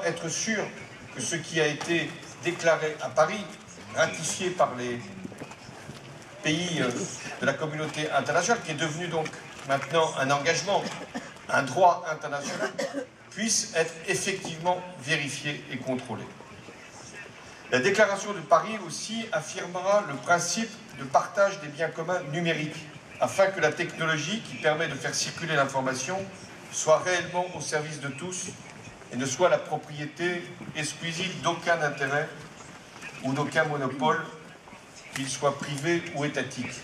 être sûr que ce qui a été déclaré à Paris, ratifié par les pays de la communauté internationale, qui est devenu donc maintenant un engagement, un droit international, puisse être effectivement vérifié et contrôlé. La déclaration de Paris aussi affirmera le principe de partage des biens communs numériques, afin que la technologie qui permet de faire circuler l'information soit réellement au service de tous et ne soit la propriété exclusive d'aucun intérêt ou d'aucun monopole, qu'il soit privé ou étatique.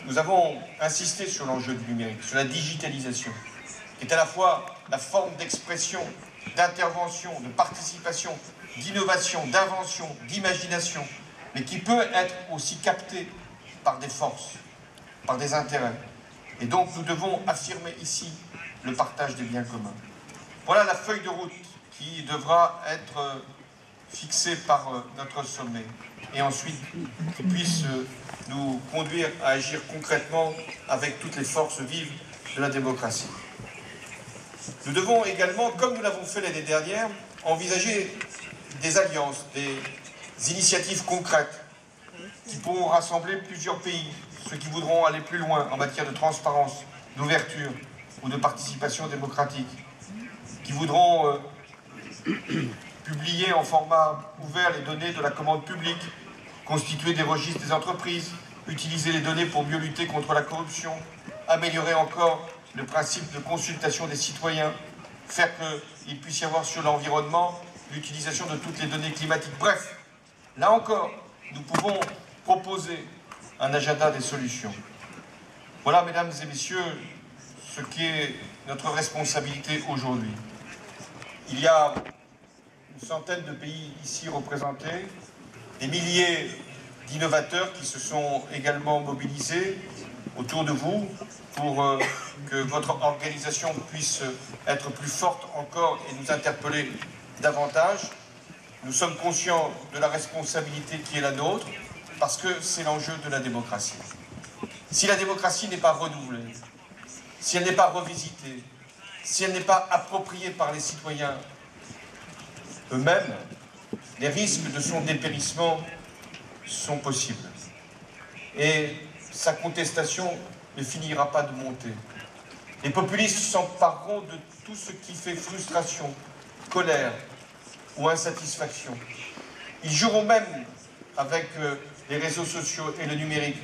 Nous avons insisté sur l'enjeu du numérique, sur la digitalisation, qui est à la fois la forme d'expression, d'intervention, de participation, d'innovation, d'invention, d'imagination, mais qui peut être aussi captée par des forces, par des intérêts. Et donc nous devons affirmer ici le partage des biens communs. Voilà la feuille de route qui devra être fixée par notre sommet et ensuite qui puisse nous conduire à agir concrètement avec toutes les forces vives de la démocratie. Nous devons également, comme nous l'avons fait l'année dernière, envisager des alliances, des initiatives concrètes qui pourront rassembler plusieurs pays, ceux qui voudront aller plus loin en matière de transparence, d'ouverture ou de participation démocratique, qui voudront publier en format ouvert les données de la commande publique, constituer des registres des entreprises, utiliser les données pour mieux lutter contre la corruption, améliorer encore le principe de consultation des citoyens, faire qu'il puisse y avoir sur l'environnement l'utilisation de toutes les données climatiques. Bref, là encore, nous pouvons proposer un agenda des solutions. Voilà, mesdames et messieurs, ce qui est notre responsabilité aujourd'hui. Il y a une centaine de pays ici représentés, des milliers d'innovateurs qui se sont également mobilisés autour de vous pour que votre organisation puisse être plus forte encore et nous interpeller davantage. Nous sommes conscients de la responsabilité qui est la nôtre parce que c'est l'enjeu de la démocratie. Si la démocratie n'est pas renouvelée, si elle n'est pas revisitée, si elle n'est pas appropriée par les citoyens eux-mêmes, les risques de son dépérissement sont possibles. Et sa contestation ne finira pas de monter. Les populistes s'empareront de tout ce qui fait frustration, colère ou insatisfaction. Ils joueront même avec les réseaux sociaux et le numérique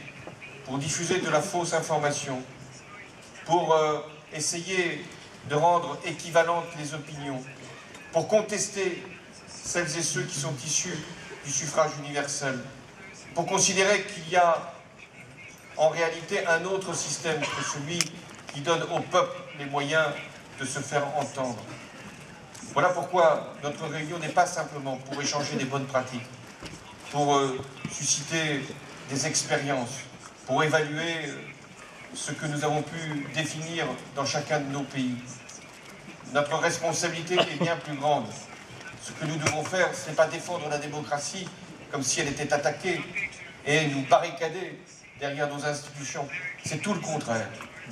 pour diffuser de la fausse information, pour essayer de rendre équivalentes les opinions, pour contester celles et ceux qui sont issus du suffrage universel, pour considérer qu'il y a en réalité un autre système que celui qui donne au peuple les moyens de se faire entendre. Voilà pourquoi notre réunion n'est pas simplement pour échanger des bonnes pratiques, pour susciter des expériences, pour évaluer ce que nous avons pu définir dans chacun de nos pays. Notre responsabilité est bien plus grande. Ce que nous devons faire, ce n'est pas défendre la démocratie comme si elle était attaquée et nous barricader derrière nos institutions. C'est tout le contraire.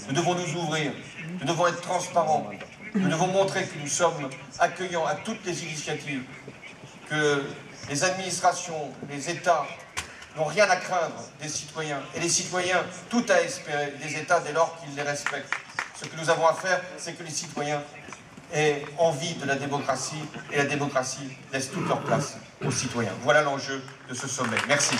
Nous devons nous ouvrir, nous devons être transparents, nous devons montrer que nous sommes accueillants à toutes les initiatives, que les administrations, les États n'ont rien à craindre des citoyens, et les citoyens tout à espérer des États dès lors qu'ils les respectent. Ce que nous avons à faire, c'est que les citoyens aient envie de la démocratie, et la démocratie laisse toute leur place aux citoyens. Voilà l'enjeu de ce sommet. Merci.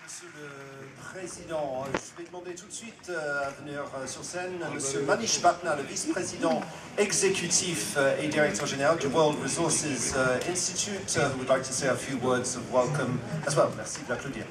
Monsieur le Président, je vais demander tout de suite à venir sur scène Monsieur Manish Bhatna, le vice-président exécutif et directeur général du World Resources Institute, who would like to say a few words of welcome as well. Merci de l'applaudir.